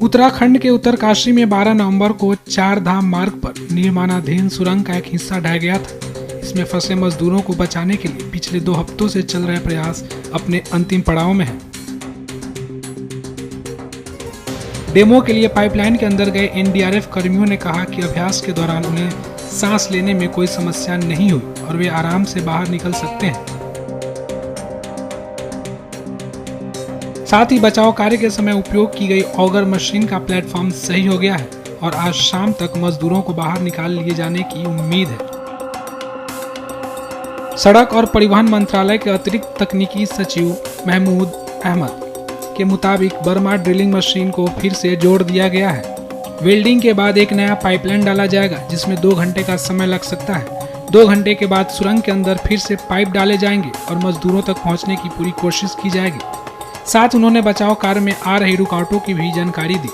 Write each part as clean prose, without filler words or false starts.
उत्तराखंड के उत्तरकाशी में 12 नवंबर को चार धाम मार्ग पर निर्माणाधीन सुरंग का एक हिस्सा ढह गया था। इसमें फंसे मजदूरों को बचाने के लिए पिछले 2 हफ्तों से चल रहे प्रयास अपने अंतिम पड़ाव में हैं। डेमो के लिए पाइपलाइन के अंदर गए एनडीआरएफ कर्मियों ने कहा कि अभ्यास के दौरान उन्हें सांस लेने में कोई समस्या नहीं हुई और वे आराम से बाहर निकल सकते हैं। साथ ही बचाव कार्य के समय उपयोग की गई ऑगर मशीन का प्लेटफॉर्म सही हो गया है और आज शाम तक मजदूरों को बाहर निकाल लिए जाने की उम्मीद है। सड़क और परिवहन मंत्रालय के अतिरिक्त तकनीकी सचिव महमूद अहमद के मुताबिक बर्मा ड्रिलिंग मशीन को फिर से जोड़ दिया गया है। वेल्डिंग के बाद एक नया पाइपलाइन डाला जाएगा जिसमें 2 घंटे का समय लग सकता है। 2 घंटे के बाद सुरंग के अंदर फिर से पाइप डाले जाएंगे और मजदूरों तक पहुंचने की पूरी कोशिश की जाएगी। साथ उन्होंने बचाव कार्य में आ रही रुकावटों की भी जानकारी दी।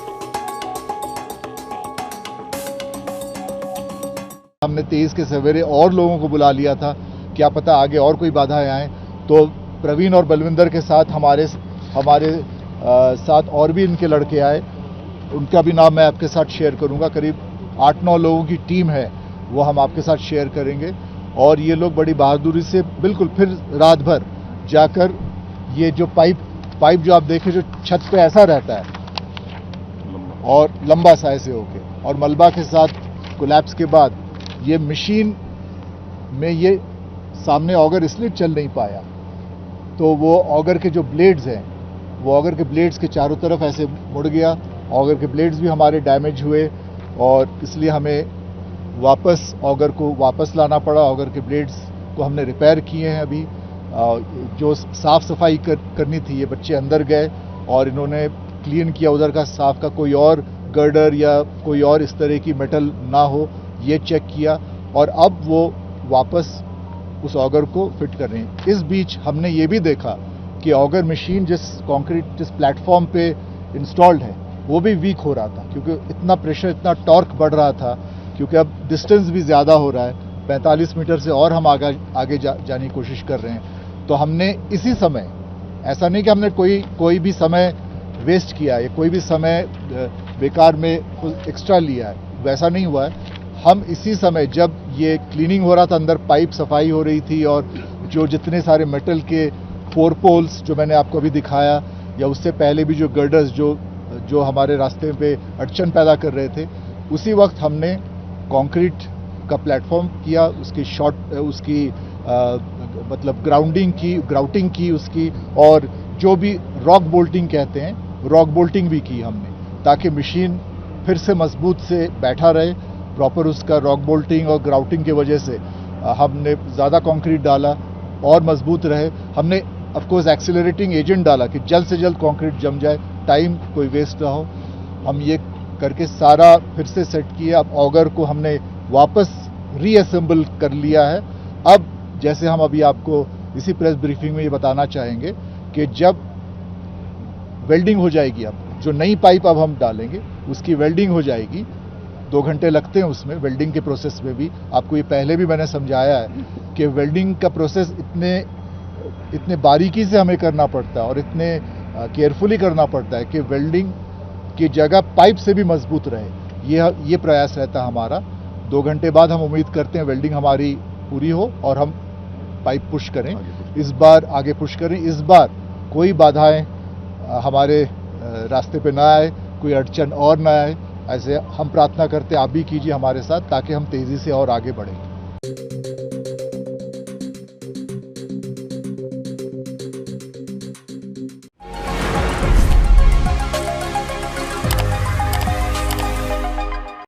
हमने 23 के सवेरे और लोगों को बुला लिया था, क्या पता आगे और कोई बाधाएं आए। तो प्रवीण और बलविंदर के साथ हमारे साथ और भी इनके लड़के आए, उनका भी नाम मैं आपके साथ शेयर करूंगा। करीब 8-9 लोगों की टीम है, वो हम आपके साथ शेयर करेंगे। और ये लोग बड़ी बहादुरी से बिल्कुल फिर रात भर जाकर ये जो पाइप जो आप देखें, जो छत पे ऐसा रहता है और लंबा सा ऐसे होके, और मलबा के साथ कोलैप्स के बाद ये मशीन में ये सामने ऑगर इसलिए चल नहीं पाया, तो वो ऑगर के जो ब्लेड्स हैं, वो ऑगर के ब्लेड्स के चारों तरफ ऐसे मुड़ गया। ऑगर के ब्लेड्स भी हमारे डैमेज हुए और इसलिए हमें वापस ऑगर को वापस लाना पड़ा। ऑगर के ब्लेड्स को हमने रिपेयर किए हैं। अभी जो साफ सफाई करनी थी, ये बच्चे अंदर गए और इन्होंने क्लीन किया उधर का साफ का, कोई और गर्डर या कोई और इस तरह की मेटल ना हो, ये चेक किया और अब वो वापस उस ऑगर को फिट कर रहे हैं। इस बीच हमने ये भी देखा कि ऑगर मशीन जिस प्लेटफॉर्म पे इंस्टॉल्ड है वो भी वीक हो रहा था, क्योंकि इतना प्रेशर, इतना टॉर्क बढ़ रहा था, क्योंकि अब डिस्टेंस भी ज़्यादा हो रहा है। 45 मीटर से और हम आगे जाने की कोशिश कर रहे हैं। तो हमने इसी समय, ऐसा नहीं कि हमने कोई भी समय वेस्ट किया है, कोई भी समय बेकार में एक्स्ट्रा लिया है, वैसा नहीं हुआ है। हम इसी समय, जब ये क्लीनिंग हो रहा था, अंदर पाइप सफाई हो रही थी और जो जितने सारे मेटल के 4 पोल्स जो मैंने आपको अभी दिखाया, या उससे पहले भी जो गर्डर्स जो हमारे रास्ते पे अड़चन पैदा कर रहे थे, उसी वक्त हमने कंक्रीट का प्लेटफॉर्म किया, उसकी मतलब ग्राउटिंग की उसकी, और जो भी रॉक बोल्टिंग कहते हैं, रॉक बोल्टिंग भी की हमने, ताकि मशीन फिर से मजबूत से बैठा रहे। प्रॉपर उसका रॉक बोल्टिंग और ग्राउटिंग की वजह से हमने ज़्यादा कंक्रीट डाला और मजबूत रहे। हमने ऑफ कोर्स एक्सीलरेटिंग एजेंट डाला कि जल्द से जल्द कंक्रीट जम जाए, टाइम कोई वेस्ट ना हो। हम ये करके सारा फिर से सेट किया। अब ऑगर को हमने वापस रीअसेंबल कर लिया है। अब जैसे हम अभी आपको इसी प्रेस ब्रीफिंग में ये बताना चाहेंगे कि जब वेल्डिंग हो जाएगी, अब जो नई पाइप अब हम डालेंगे उसकी वेल्डिंग हो जाएगी। 2 घंटे लगते हैं उसमें, वेल्डिंग के प्रोसेस में भी। आपको ये पहले भी मैंने समझाया है कि वेल्डिंग का प्रोसेस इतने बारीकी से हमें करना पड़ता है और इतने केयरफुली करना पड़ता है कि वेल्डिंग की जगह पाइप से भी मजबूत रहे। ये प्रयास रहता है हमारा। 2 घंटे बाद हम उम्मीद करते हैं वेल्डिंग हमारी पूरी हो और हम पाइप पुश करें, इस बार आगे पुश करें। इस बार कोई बाधाएं हमारे रास्ते पे ना आए, कोई अड़चन और ना आए, ऐसे हम प्रार्थना करते हैं। आप भी कीजिए हमारे साथ, ताकि हम तेजी से और आगे बढ़ें।